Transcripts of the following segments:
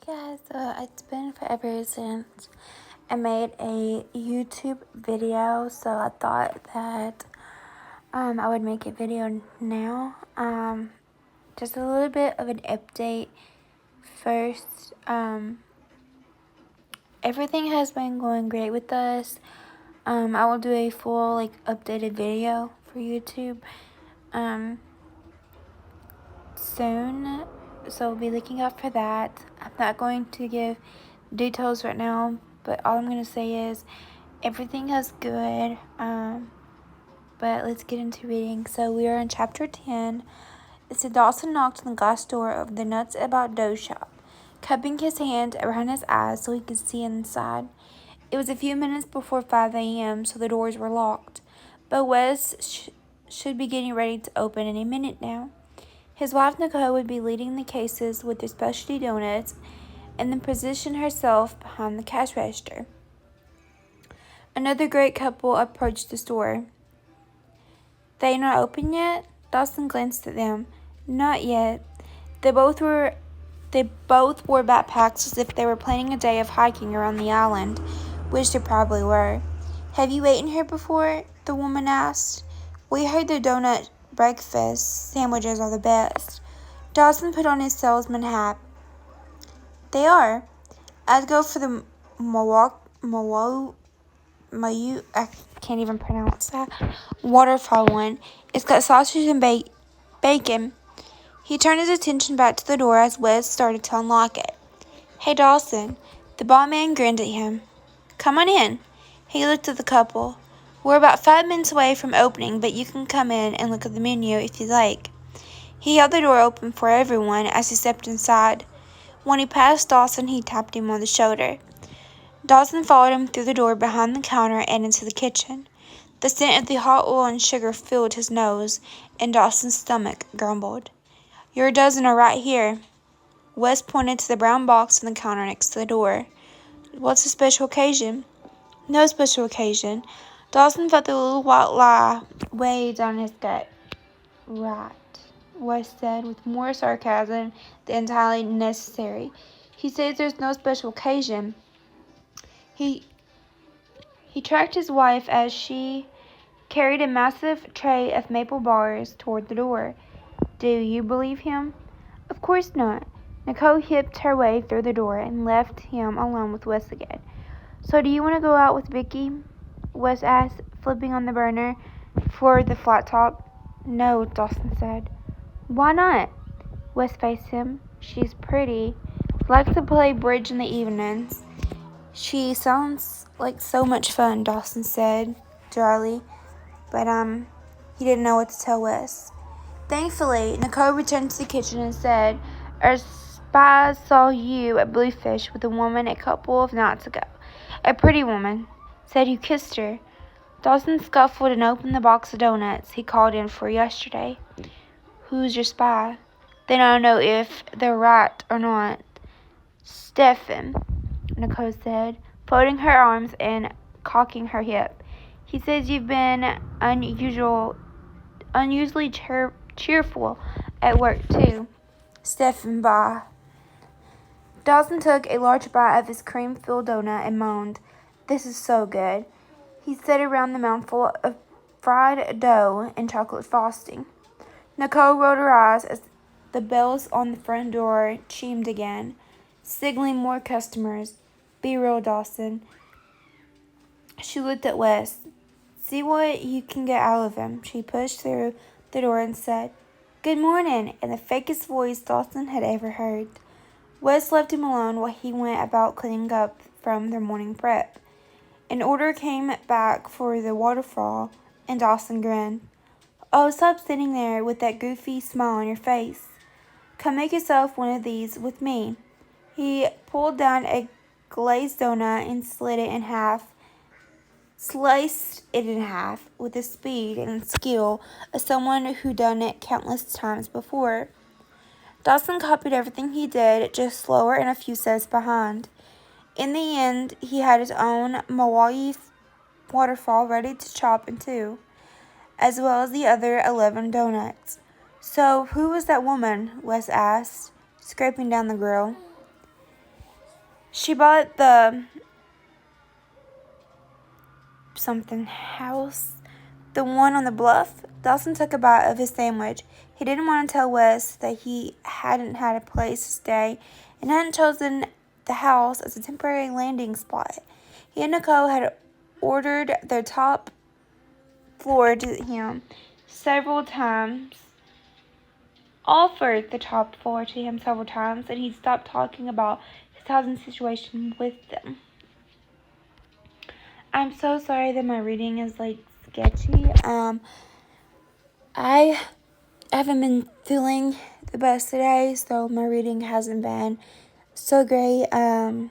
Guys, it's been forever since I made a YouTube video, so I thought that I would make a video now. Just a little bit of an update first. Everything has been going great with us. I will do a full updated video for YouTube soon, so be looking out for that. I'm not going to give details right now, but all I'm going to say is everything is good. But let's get into reading. So we are in chapter 10. It said Dawson knocked on the glass door of the Nuts About Dough shop, cupping his hand around his eyes so he could see inside. It was a few minutes before 5 a.m., so the doors were locked, but Wes should be getting ready to open any minute now. His wife Nicole would be leading the cases with their specialty donuts and then position herself behind the cash register. Another great couple approached the store. They not open yet? Dawson glanced at them. Not yet. They both wore backpacks as if they were planning a day of hiking around the island, which they probably were. Have you eaten here before? The woman asked. We heard their donut breakfast sandwiches are the best. Dawson put on his salesman hat. They are. I'd go for the I can't even pronounce that. Waterfall one. It's got sausage and bacon. He turned his attention back to the door as Wes started to unlock it. Hey, Dawson. The barman grinned at him. Come on in. He looked at the couple. We're about 5 minutes away from opening, but you can come in and look at the menu if you like. He held the door open for everyone as he stepped inside. When he passed Dawson, he tapped him on the shoulder. Dawson followed him through the door behind the counter and into the kitchen. The scent of the hot oil and sugar filled his nose, and Dawson's stomach grumbled. Your dozen are right here. Wes pointed to the brown box on the counter next to the door. What's a special occasion? No special occasion. Dawson felt the little white lie weigh down his gut. Right, Wes said with more sarcasm than entirely necessary. He says there's no special occasion. He tracked his wife as she carried a massive tray of maple bars toward the door. Do you believe him? Of course not. Nicole hipped her way through the door and left him alone with Wes again. So do you want to go out with Vicky? Wes asked, flipping on the burner for the flat top. No, Dawson said. Why not? Wes faced him. She's pretty. Likes to play bridge in the evenings. She sounds like so much fun, Dawson said dryly, but he didn't know what to tell Wes. Thankfully, Nicole returned to the kitchen and said, our spies saw you at Bluefish with a woman a couple of nights ago. A pretty woman. Said you kissed her. Dawson scuffled and opened the box of donuts he called in for yesterday. Who's your spy? They don't know if they're right or not. Stefan, Nicole said, folding her arms and cocking her hip. He says you've been unusually cheerful at work, too. Stefan, bye. Dawson took a large bite of his cream-filled donut and moaned, This is so good. He set around the mouthful of fried dough and chocolate frosting. Nicole rolled her eyes as the bells on the front door chimed again, signaling more customers. Be real, Dawson. She looked at Wes. See what you can get out of him. She pushed through the door and said, Good morning, in the fakest voice Dawson had ever heard. Wes left him alone while he went about cleaning up from their morning prep. An order came back for the waterfall, and Dawson grinned. Oh, stop sitting there with that goofy smile on your face. Come make yourself one of these with me. He pulled down a glazed donut and sliced it in half with the speed and skill of someone who done it countless times before. Dawson copied everything he did, just slower and a few steps behind. In the end, he had his own Milwaukee waterfall ready to chop in two, as well as the other 11 donuts. So, who was that woman? Wes asked, scraping down the grill. She bought the something house, the one on the bluff. Dawson took a bite of his sandwich. He didn't want to tell Wes that he hadn't had a place to stay and hadn't chosen the house as a temporary landing spot. He and Nicole had ordered their top floor to him several times, offered the top floor to him several times, and he stopped talking about his housing situation with them. I'm so sorry that my reading is like sketchy. I haven't been feeling the best today, so my reading hasn't been so great. I'm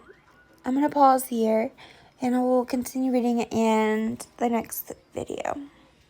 gonna pause here and I will continue reading in the next video.